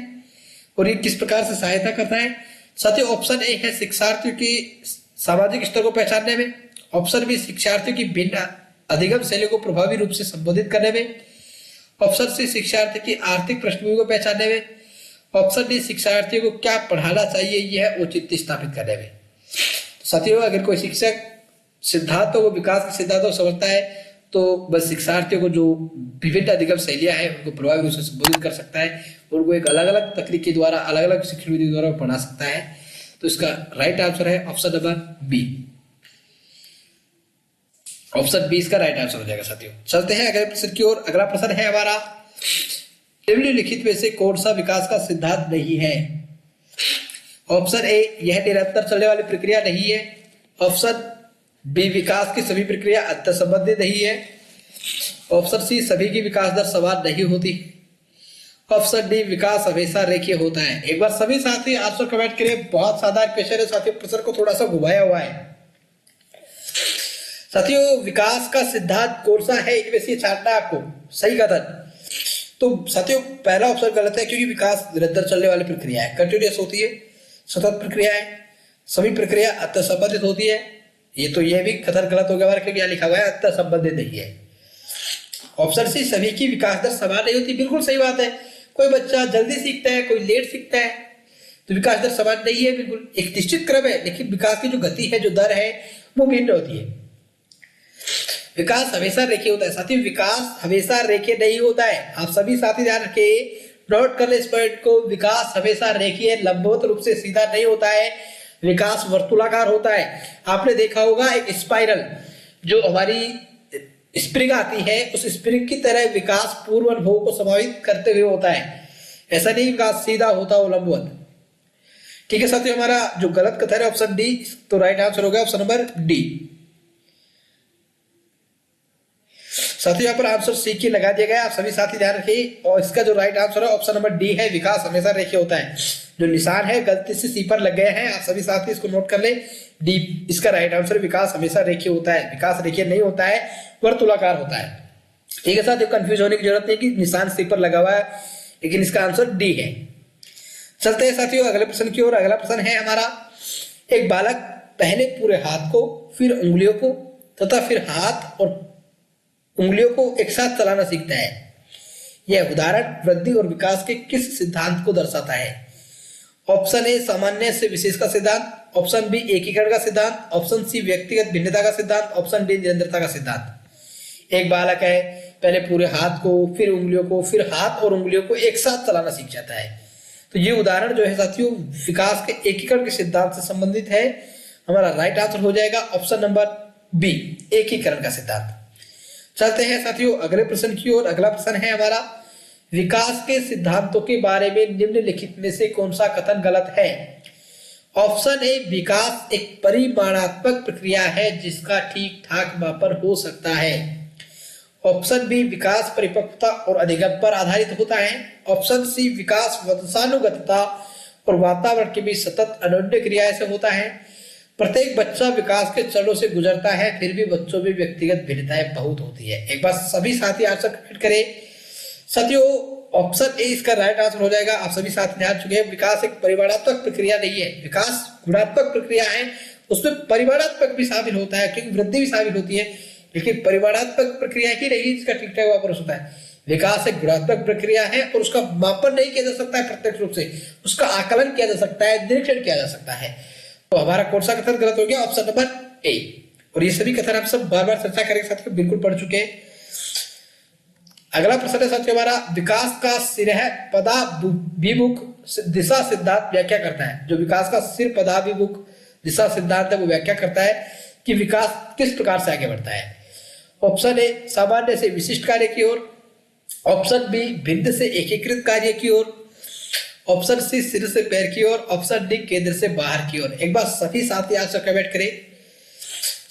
और ये किस प्रकार से सहायता करता है? साथियों ऑप्शन ए है शिक्षार्थियों की सामाजिक स्तर को पहचानने में। ऑप्शन बी, शिक्षार्थियों की भिन्न अधिगम शैली को प्रभावी रूप से संबोधित करने में। ऑप्शन सी, शिक्षार्थी की आर्थिक पृष्ठभूमि को पहचानने में। ऑप्शन डी, शिक्षार्थियों को क्या पढ़ाना चाहिए यह औचित्य स्थापित करने में। तो साथियों अगर कोई शिक्षक सिद्धांतों को, विकास के सिद्धांतों को समझता है तो बस शिक्षार्थियों को जो विभिन्न अधिगम शैलियां हैं उनको प्रभावी रूप से संबोधित कर सकता है, उनको एक अलग अलग तकनीक के द्वारा, अलग अलग शिक्षण विधि द्वारा पढ़ा सकता है। तो इसका राइट आंसर है option number B. Option B इसका राइट आंसर हो जाएगा साथियों। चलते हैं अगले प्रश्न की ओर। अगला प्रश्न है हमारा, निम्नलिखित में से कौन सा विकास का सिद्धांत नहीं है? ऑप्शन ए, यह निरंतर चलने वाली प्रक्रिया नहीं है। ऑप्शन बी, विकास की सभी प्रक्रिया अंतर संबंधित नहीं है। ऑप्शन सी, सभी की विकास दर समान नहीं होती। ऑप्शन डी, विकास हमेशा रेखीय होता है। एक बार सभी साथी आंसर कमेंट करें। बहुत साधारण क्वेश्चन है साथियों, प्रश्न को थोड़ा सा घुमाया हुआ है। साथियों, विकास का सिद्धांत कौन सा है, इनमें से छांटना है आपको सही कथन। तो साथियों, पहला ऑप्शन गलत है, क्योंकि विकास निरंतर चलने वाली प्रक्रिया है, कंटिन्यूअस होती है, सतत प्रक्रिया है। सभी प्रक्रिया अंतर संबंधित होती है, ये भी कथन गलत हो गया हमारा, क्योंकि यहाँ लिखा हुआ है अंतर संबंधित नहीं है। ऑप्शन सी, सभी की विकास दर समान नहीं होती, बिल्कुल सही बात है। कोई बच्चा जल्दी सीखता है, कोई लेट सीखता है, तो विकास दर समान नहीं है। बिल्कुल एक निश्चित क्रम है, लेकिन विकास की जो गति है, जो दर है, वो भिन्न होती है। विकास हमेशा रेखीय होता है साथियों, विकास हमेशा रेखीय नहीं होता है। आप सभी साथी ध्यान रखें, नोट कर ले इस पॉइंट को। विकास हमेशा रेखीय लंबवत रूप से सीधा नहीं होता है, विकास वर्तुलाकार होता है। आपने देखा होगा एक स्पाइरल, जो हमारी स्प्रिंग आती है, उस स्प्रिंग की तरह विकास पूर्व अनुभव को समावित करते हुए होता है। ऐसा नहीं विकास सीधा होता हो, लंबवत। ठीक है साथियों, हमारा जो गलत कथन है ऑप्शन डी, तो राइट आंसर हो गया ऑप्शन नंबर डी। साथियों, यहाँ पर आंसर सी की लगा दिया गया, आप सभी साथी ध्यान रखिए। और इसका जो राइट आंसर है ऑप्शन नंबर डी है, विकास हमेशा रेखीय होता है। जो निशान है गलती से सी पर लग गए हैं, आप सभी साथी इसको नोट कर ले। डी इसका राइट आंसर, विकास हमेशा रेखीय होता है। विकास रेखीय नहीं होता है, वर्तुलाकार होता है। ठीक है साथियों, कंफ्यूज होने की जरूरत नहीं कि निशान सी पर लगा हुआ है, लेकिन इसका आंसर डी है। चलते हैं साथियों अगले प्रश्न की ओर। अगला प्रश्न है हमारा, एक बालक पहले पूरे हाथ को, फिर उंगलियों को तथा फिर हाथ और उंगलियों को एक साथ चलाना सीखता है। यह उदाहरण वृद्धि और विकास के किस सिद्धांत को दर्शाता है? ऑप्शन ए, सामान्य से विशेष का सिद्धांत। ऑप्शन बी, एकीकरण का सिद्धांत। ऑप्शन सी, व्यक्तिगत भिन्नता का सिद्धांत। ऑप्शन डी, निरंतरता का सिद्धांत। एक बालक है, पहले पूरे हाथ को, फिर उंगलियों को, फिर हाथ और उंगलियों को एक साथ चलाना सीख जाता है। तो ये उदाहरण जो है साथियों, विकास के एकीकरण के सिद्धांत से संबंधित है। हमारा राइट आंसर हो जाएगा ऑप्शन नंबर बी, एकीकरण का सिद्धांत। चलते हैं साथियों अगले प्रश्न की ओर। अगला प्रश्न है हमारा, विकास के सिद्धांतों के बारे में निम्नलिखित में से कौन सा कथन गलत है? ऑप्शन ए, विकास एक परिमाणात्मक प्रक्रिया है जिसका ठीक ठाक मापन हो सकता है। ऑप्शन बी, विकास परिपक्वता और अधिगम पर आधारित होता है। ऑप्शन सी, विकास वंशानुगतता और वातावरण के बीच सतत अनन्य क्रिया से होता है। प्रत्येक बच्चा विकास के चरणों से गुजरता है, फिर भी बच्चों में व्यक्तिगत भिन्नताएं बहुत होती है। एक बार सभी साथी आंसर कमेंट करें। साथियों, ऑप्शन ए इसका राइट आंसर हो जाएगा। आप सभी साथी ध्यान चुके हैं, विकास एक परिमाणात्मक प्रक्रिया नहीं है, विकास गुणात्मक प्रक्रिया है। उसमें परिमाणात्मक भी शामिल होता है, क्योंकि वृद्धि भी शामिल होती है, लेकिन परिमाणात्मक प्रक्रिया ही नहीं इसका ठीक ठाक वापस होता है। विकास एक गुणात्मक प्रक्रिया है और उसका मापन नहीं किया जा सकता है प्रत्यक्ष रूप से, उसका आकलन किया जा सकता है, निरीक्षण किया जा सकता है। तो हमारा कौन सा कथन गलत हो गया? Option number A. और ये सभी कथन आप सब बार बार चर्चा करेंगे साथियों, बिल्कुल पढ़ चुके हैं। अगला प्रश्न है साथियों हमारा, विकास का सिरह पदाभिमुख दिशा सिद्धांत व्याख्या करता है। जो विकास का सिर पदाभिमुख दिशा सिद्धांत है वो व्याख्या करता है कि विकास किस प्रकार से आगे बढ़ता है। ऑप्शन ए, सामान्य से विशिष्ट कार्य की ओर। ऑप्शन बी, भिन्न से एकीकृत कार्य की ओर। ऑप्शन सी, सिर से पैर की ओर। ऑप्शन डी, केंद्र से बाहर की ओर। एक बार सभी साथी आंसर कमेंट करें।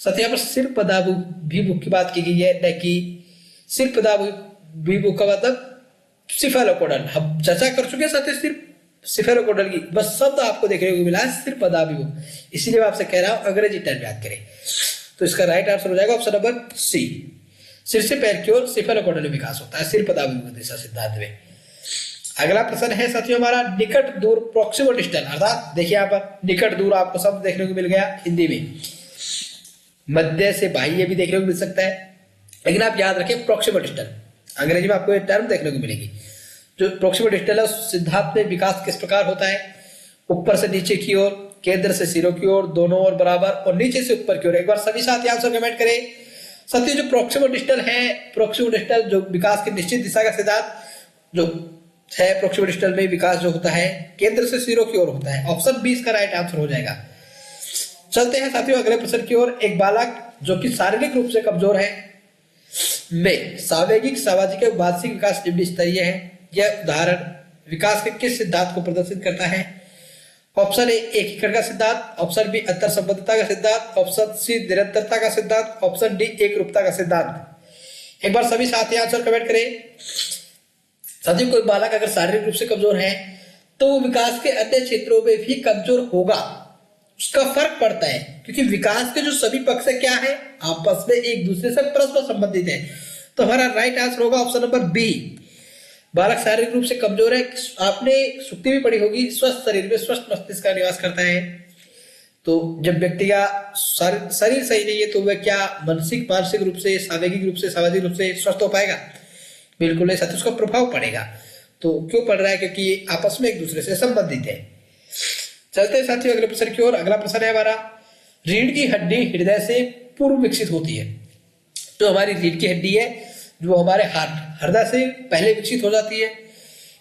साथी यहाँ पर सिर पदाभिमुख की बात की गई है, न कि सिर पदाभिमुख का मतलब सिफेलोकोडल। हम चर्चा कर चुके हैं साथी सिर्फ सिफेलोकोडल की, बस शब्द आपको देखने को मिला है सिर पदाभिमुख, इसीलिए मैं आपसे कह रहा हूं अंग्रेजी टर्म याद करें। तो इसका राइट आंसर हो जाएगा ऑप्शन नंबर सी, सिर से पैर की ओर सिफेलोकोडल विकास होता है सिर पदाभिमुख दिशा सिद्धांत में। अगला प्रश्न है साथियों हमारा, निकट दूर प्रॉक्सिमल डिस्टल, अर्थात देखिए यहाँ पर निकट दूर आपको शब्द देखने को मिल गया हिंदी में, मध्य से बाह्य भी देखने को मिल सकता है, लेकिन आप याद रखें प्रॉक्सिमल डिस्टल, अंग्रेजी में आपको ये टर्म देखने को मिलेगी। जो प्रॉक्सिमल डिस्टल है उस सिद्धांत में विकास किस प्रकार होता है? ऊपर से नीचे की ओर, केंद्र से सिरों की ओर, दोनों ओर बराबर और नीचे से ऊपर की ओर। एक बार सभी साथी आंसर कमेंट करें। साथियों जो प्रोक्सिमल डिस्टल है, प्रोक्सिमल डिस्टल जो विकास की निश्चित दिशा का सिद्धांत जो है, प्रोक्सिमल डिस्टल में विकास जो होता है केंद्र से सिरों की ओर होता है। ऑप्शन बी इसका राइट आंसर हो जाएगा। चलते हैं साथियों अगले प्रश्न की ओर। एक बालक जो कि शारीरिक रूप से कमजोर है में सावेगिक, सामाजिक और मानसिक विकास निम्न स्तरीय है। यह उदाहरण विकास के किस सिद्धांत को प्रदर्शित करता है? ऑप्शन ए एकीकरण का सिद्धांत, ऑप्शन बी अंतर संबद्धता का सिद्धांत, ऑप्शन सी निरंतरता का सिद्धांत, ऑप्शन डी एक रूपता का सिद्धांत। एक बार सभी साथी आंसर कमेंट करें। साथियों कोई बालक अगर शारीरिक रूप से कमजोर है तो वो विकास के अन्य क्षेत्रों में भी कमजोर होगा, उसका फर्क पड़ता है, क्योंकि विकास के जो सभी पक्ष है क्या है, आपस में एक दूसरे से परस्पर संबंधित है। तो हमारा राइट आंसर होगा ऑप्शन नंबर बी। बालक शारीरिक रूप से कमजोर है, आपने सुक्ति भी पढ़ी होगी, स्वस्थ शरीर में स्वस्थ मस्तिष्क का निवास करता है। तो जब व्यक्ति का शरीर सही नहीं है तो वह क्या मानसिक रूप से, सामाजिक रूप से, सामाजिक रूप से स्वस्थ हो पाएगा? बिल्कुल नहीं साथियों, उसका प्रभाव पड़ेगा। तो क्यों पड़ रहा है? क्योंकि ये आपस में एक दूसरे से संबंधित है। चलते हैं साथियों अगले प्रश्न की ओर। अगला प्रश्न है हमारा, रीढ़ की हड्डी हृदय से पूर्व विकसित होती है। जो हमारी रीढ़ की हड्डी है जो हमारे हृदय से पहले विकसित हो जाती है,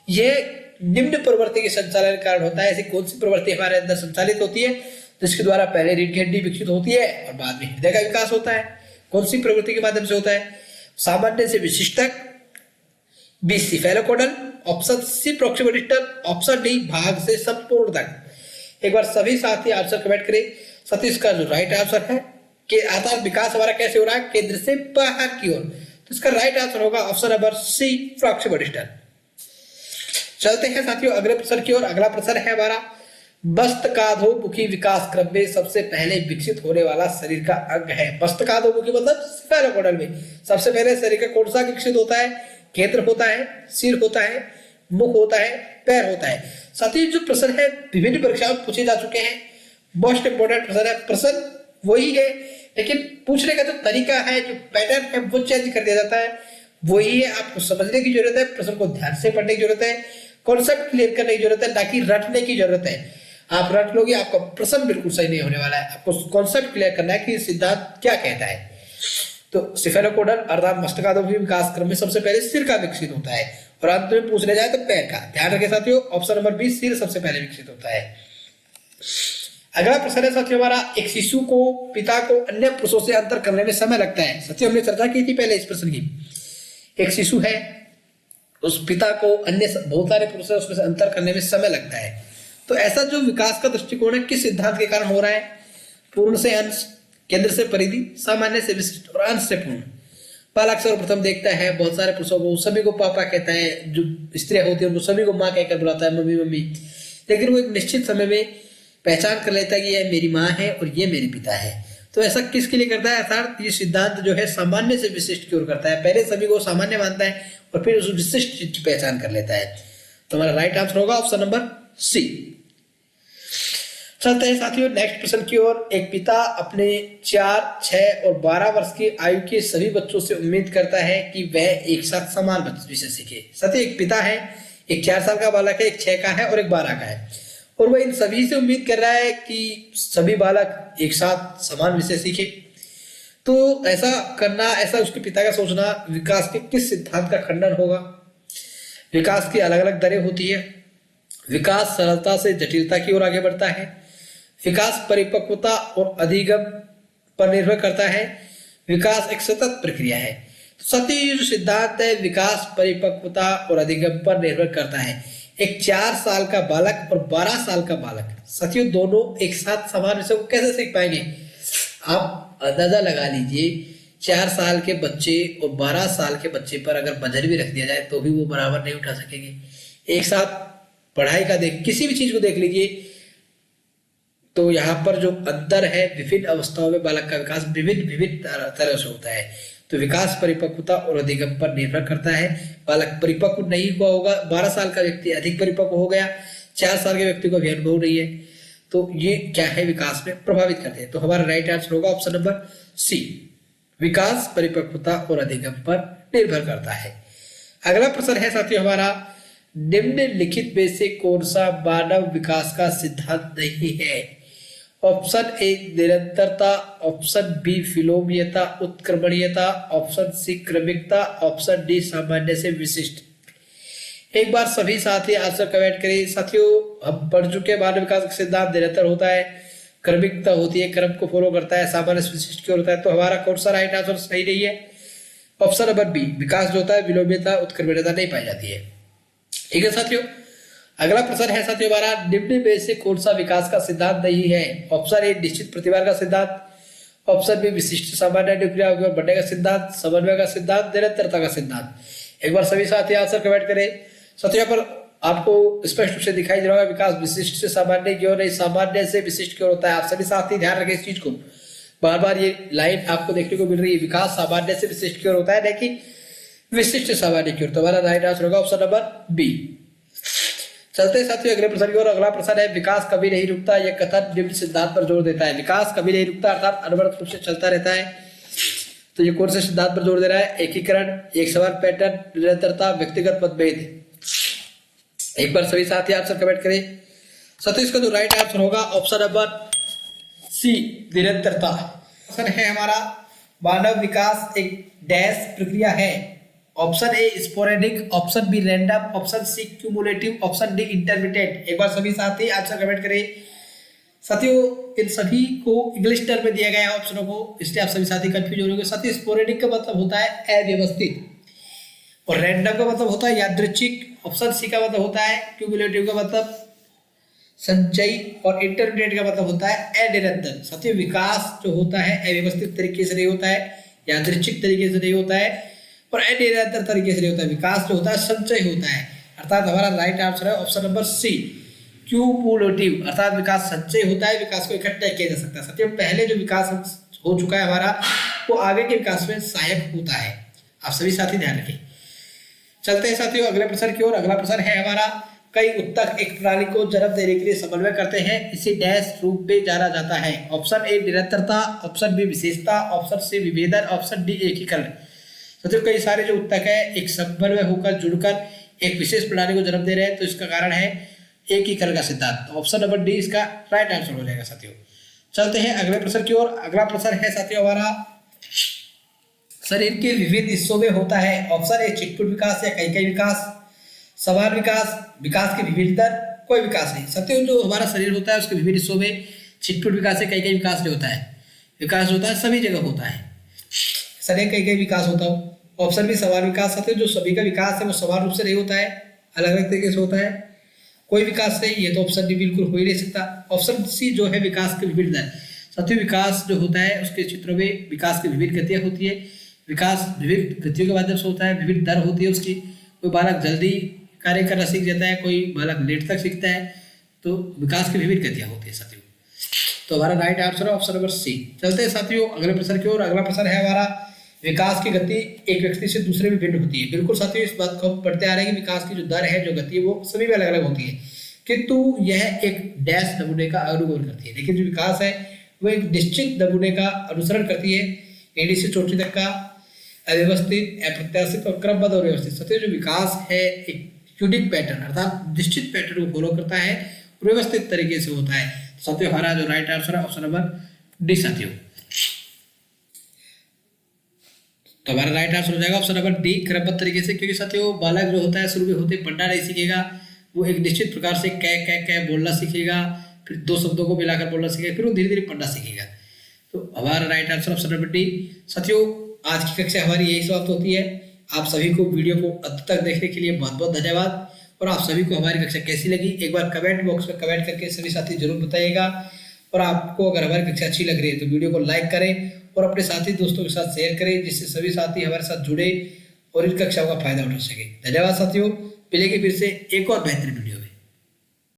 यह निम्न प्रवृत्ति के संचालन के कारण होता है। ऐसी कौन सी प्रवृत्ति हमारे अंदर संचालित होती है जिसके द्वारा पहले रीढ़ की हड्डी विकसित होती है और बाद में हृदय का विकास होता है? कौन सी प्रवृत्ति के माध्यम से होता है? सामान्य से विशिष्टक, B cephalocaudal, option C proximal distal, option D भाग से संपूर्णक। एक बार सभी साथी आंसर कमेंट करें। सतीश का जो राइट आंसर है कि आधार विकास हमारा कैसे हो रहा है? केंद्र से बाहर की ओर। तो इसका राइट आंसर होगा option number C proximal distal. चलते हैं साथियों अगले प्रश्न की ओर। अगला प्रश्न है हमारा, मस्तकाधोमुखी विकास क्रम में सबसे पहले विकसित होने वाला शरीर का अंग है। मस्तकाधोमुखी मतलब सिफेलोकोडल में सबसे पहले शरीर का कौन सा विकसित होता है? केंद्र होता है, सिर होता है, मुख होता है, पैर होता है। साथियों जो प्रश्न है विभिन्न परीक्षाओं में पूछे जा चुके हैं, मोस्ट इंपोर्टेंट प्रश्न है। प्रश्न वही है लेकिन पूछने का जो तरीका है, जो पैटर्न है वो चेंज कर दिया जाता है। वही है, आपको समझने की जरूरत है, प्रश्न को ध्यान से पढ़ने की जरूरत है, कॉन्सेप्ट क्लियर करने की जरूरत है, ना कि रटने की जरूरत है। आप रट लोगे आपका प्रश्न बिल्कुल सही नहीं होने वाला है। आपको कॉन्सेप्ट क्लियर करना है कि सिद्धांत क्या कहता है। तो सिफेलोकोडल अर्थात मस्तकाधोमुखी विकास क्रम में सबसे पहले सिर का विकसित होता है और अंत में पूछने जाए तो पैर का। ध्यान रखें साथियों, ऑप्शन नंबर बी सिर सबसे पहले विकसित होता है। अगला प्रश्न है साथियों हमारा, एक शिशु को पिता को अन्य पुरुषों से अंतर करने में समय लगता है। साथियों हमने चर्चा की थी पहले इस प्रश्न की। एक शिशु है, उस पिता को अन्य बहुत सारे पुरुषों उसमें से अंतर करने में समय लगता है। तो ऐसा जो विकास का दृष्टिकोण है किस सिद्धांत के कारण हो रहा है? पूर्ण से अंश, केंद्र से परिधि, सामान्य से विशिष्ट और अंश से पूर्ण। बालक सर्वप्रथम देखता है बहुत सारे पुरुषों को, सभी को पापा कहता है, जो स्त्रियां होती है उनको सभी को माँ कहकर बुलाता है, मम्मी मम्मी। लेकिन वो एक निश्चित समय में पहचान कर लेता है कि यह मेरी माँ है और ये मेरे पिता है। तो ऐसा किसके लिए करता है? अर्थात ये सिद्धांत जो है सामान्य से विशिष्ट की ओर करता है। पहले सभी को सामान्य मानता है और फिर उस विशिष्ट चीज की पहचान कर लेता है। तो हमारा राइट आंसर होगा ऑप्शन नंबर सी। चलते हैं साथियों नेक्स्ट प्रश्न की ओर। एक पिता अपने 4, 6 और 12 वर्ष की आयु के सभी बच्चों से उम्मीद करता है कि वह एक साथ समान विषय सीखे। साथियों एक पिता है, एक 4 साल का बालक है, एक 6 का है और एक 12 का है, और वह इन सभी से उम्मीद कर रहा है कि सभी बालक एक साथ समान विषय सीखे। तो ऐसा करना, ऐसा उसके पिता का सोचना विकास के किस सिद्धांत का खंडन होगा? विकास की अलग अलग दरें होती है, विकास सरलता से जटिलता की ओर आगे बढ़ता है, विकास परिपक्वता और अधिगम पर निर्भर करता है, विकास एक सतत प्रक्रिया है। तो साथियों जो सिद्धांत है विकास परिपक्वता और अधिगम पर निर्भर करता है। एक 4 साल का बालक और 12 साल का बालक, साथियों दोनों एक साथ समान विषय को कैसे सीख पाएंगे? आप अंदाजा लगा लीजिए, 4 साल के बच्चे और 12 साल के बच्चे पर अगर वजन भी रख दिया जाए तो भी वो बराबर नहीं उठा सकेंगे। एक साथ पढ़ाई का किसी भी चीज को देख लीजिए तो यहाँ पर जो अंतर है, विभिन्न अवस्थाओं में बालक का विकास विभिन्न तरह से होता है। तो विकास परिपक्वता और अधिगम पर निर्भर करता है। बालक परिपक्व नहीं हुआ होगा, 12 साल का व्यक्ति अधिक परिपक्व हो गया, 4 साल के व्यक्ति को अभी अनुभव नहीं है, तो ये क्या है विकास में प्रभावित करते हैं। तो हमारा राइट आंसर होगा ऑप्शन नंबर सी, विकास परिपक्वता और अधिगम पर निर्भर करता है। अगला प्रश्न है साथियों हमारा, निम्नलिखित में से कौन सा मानव विकास का सिद्धांत नहीं है? ऑप्शन ए निरंतरता, ऑप्शन बी विलोमीयता उत्क्रमणीयता, ऑप्शन सी क्रमिकता, ऑप्शन डी सामान्य से विशिष्ट। एक बार सभी साथी आंसर कमेंट करें। साथियों, हम पढ़ चुके मानव विकास का सिद्धांत निरंतर होता है, क्रमिकता होती है, क्रम को फॉलो करता है, सामान्य से विशिष्ट की ओर होता है। तो हमारा कौन सा राइट आंसर सही नहीं है? ऑप्शन नंबर बी, विकास जो होता है विलोमीयता उत्क्रमणीयता नहीं पाई जाती है। ठीक है साथियों, अगला प्रश्न है साथियों हमारा, निम्न में से कौन सा विकास का सिद्धांत नहीं है? ऑप्शन ए निश्चित प्रतिवार का सिद्धांत, ऑप्शन बी विशिष्ट सामान्य न्यूक्लिया बढ़ने का सिद्धांत, समन्वय का सिद्धांत, निरंतरता का सिद्धांत। एक बार सभी साथी आंसर कमेंट करें। साथियों पर आपको स्पष्ट रूप से दिखाई दे रहा होगा विकास विशिष्ट से सामान्य की ओर नहीं, सामान्य से विशिष्ट की ओर होता है। आप सभी साथी ध्यान रखें इस चीज को, बार बार ये लाइन आपको देखने को मिल रही है, विकास सामान्य से विशिष्ट की ओर होता है, लेकिन विशिष्ट सामान्य की ओर। तो हमारा राइट आंसर होगा ऑप्शन नंबर बी। चलते हैं साथियों अगले प्रश्न की ओर। अगला प्रश्न है, विकास कभी नहीं रुकता, यह कथन निम्न सिद्धांत पर जोर देता है। विकास कभी नहीं रुकता अर्थात अनवरत रूप से चलता रहता है, तो ये कौन से सिद्धांत पर जोर दे रहा है? एकीकरण, एक समान पैटर्न, निरंतरता, व्यक्तिगत मतभेद। एक बार सभी साथी आंसर कमेंट करें। साथियों इसका जो राइट आंसर होगा ऑप्शन नंबर सी, निरंतरता। प्रश्न है हमारा, मानव विकास एक डैश प्रक्रिया है। Option A sporadic, option B random, option C cumulative, option D intermittent. एक बार सभी साथी आंसर कमेंट करें। साथियों इन सभी को इंग्लिश टर्म में दिया गया है ऑप्शनों को, इसलिए आप सभी साथी कंफ्यूज हो रहे होंगे। साथियों स्पोरेडिक का मतलब होता है अव्यवस्थित, और रैंडम का मतलब होता है यादृच्छिक, ऑप्शन सी का मतलब होता है क्यूमुलेटिव का मतलब संचयी, और इंटरमीडिएट का मतलब होता है अनिरंतर। साथियों विकास जो होता है अव्यवस्थित तरीके से नहीं होता है, यादृच्छिक तरीके से नहीं होता है, और अनिरंतर तरीके से नहीं होता है। विकास जो होता है संचय होता है, अर्थात हमारा राइट आंसर है ऑप्शन नंबर सी, क्यूमुलेटिव। अर्थात विकास संचय होता है, विकास को इकट्ठा किया जा सकता है। साथियों पहले जो विकास हो चुका है हमारा, वो आगे के विकास में सहायक होता है। आप सभी साथी ध्यान रखें। चलते हैं साथियों अगले प्रश्न की ओर। अगला प्रश्न है हमारा, कई उत्तक एक प्रणाली को जन्म देने के लिए समन्वय करते हैं, इसे डैश रूप में जाना जाता है। ऑप्शन ए निरंतरता, ऑप्शन बी विशेषता, ऑप्शन सी विभेदन, ऑप्शन डी एकीकरण। साथियों कई सारे जो उत्तक है एक समन्वय होकर जुड़कर एक विशेष प्रणाली को जन्म दे रहे हैं, तो इसका कारण है एकीकरण का सिद्धांत। ऑप्शन नंबर डी इसका राइट आंसर हो जाएगा। साथियों चलते हैं अगले प्रश्न की ओर। अगला प्रश्न है साथियों हमारा, शरीर के विविध हिस्सों में होता है। ऑप्शन ए चिटपुट विकास या कई विकास, समान विकास, विकास के विभिन्न दर, कोई विकास नहीं। साथियों जो हमारा शरीर होता है उसके विभिन्न हिस्सों में चिटपुट विकास या कई विकास नहीं होता है। विकास होता है सभी जगह होता है, शरीर कई विकास होता है। ऑप्शन बी समान विकास। साथियों जो सभी का विकास है वो समान रूप से नहीं होता है, अलग अलग तरीके से होता है। कोई विकास नहीं, ये तो ऑप्शन डी बिल्कुल हो ही नहीं सकता। ऑप्शन सी जो है विकास के विभिन्न दर। साथियों विकास जो होता है उसके क्षेत्रों में विकास की विभिन्न गतियाँ होती है, विकास विभिन्न गतियों के माध्यम से होता है, विभिन्न दर होती है उसकी। कोई बालक जल्दी कार्य करना सीख जाता है, कोई बालक लेट तक सीखता है, तो विकास की विभिन्न गतियाँ होती है साथियों। तो हमारा राइट आंसर है ऑप्शन नंबर सी। चलते हैं साथियों अगले प्रश्न की ओर। अगला प्रश्न है हमारा, विकास की गति एक व्यक्ति से दूसरे में भिन्न होती है। बिल्कुल साथियों इस बात को हम पढ़ते आ रहे हैं कि विकास की जो दर है, जो गति है, वो सभी में अलग अलग होती है, किंतु यह एक डैश नमूने का अनुगमन करती है। लेकिन जो विकास है वो एक निश्चित नमूने का अनुसरण करती है, एडी से चोटी तक का, अव्यवस्थित, अप्रत्याशित और क्रमबद्ध और व्यवस्थित। साथियों जो विकास है एक यूनिक पैटर्न अर्थात निश्चित पैटर्न को फॉलो करता है और व्यवस्थित तरीके से होता है। साथियों हमारा जो राइट आंसर है ऑप्शन नंबर डी। साथियों तो हमारा राइट आंसर हो जाएगा ऑप्शन नंबर डी, क्रमबद्ध तरीके से। क्योंकि साथियों बालक जो होता है शुरू में होते पढ़ना नहीं सीखेगा, वो एक निश्चित प्रकार से कै बोलना सीखेगा, फिर दो शब्दों को मिलाकर बोलना सीखेगा, फिर वो धीरे धीरे पढ़ना सीखेगा। तो हमारा right answer option number D. साथियों आज की कक्षा हमारी यही समाप्त होती है। आप सभी को वीडियो को अंत तक देखने के लिए बहुत बहुत धन्यवाद। और आप सभी को हमारी कक्षा कैसी लगी एक बार कमेंट बॉक्स में कमेंट करके सभी साथी जरूर बताइएगा। और आपको अगर हमारी कक्षा अच्छी लग रही है तो वीडियो को लाइक करें और अपने साथी दोस्तों के साथ शेयर करें, जिससे सभी साथी हमारे साथ जुड़े और इन कक्षाओं का फायदा उठा सके। धन्यवाद साथियों, मिलेंगे फिर से एक और बेहतरीन वीडियो में।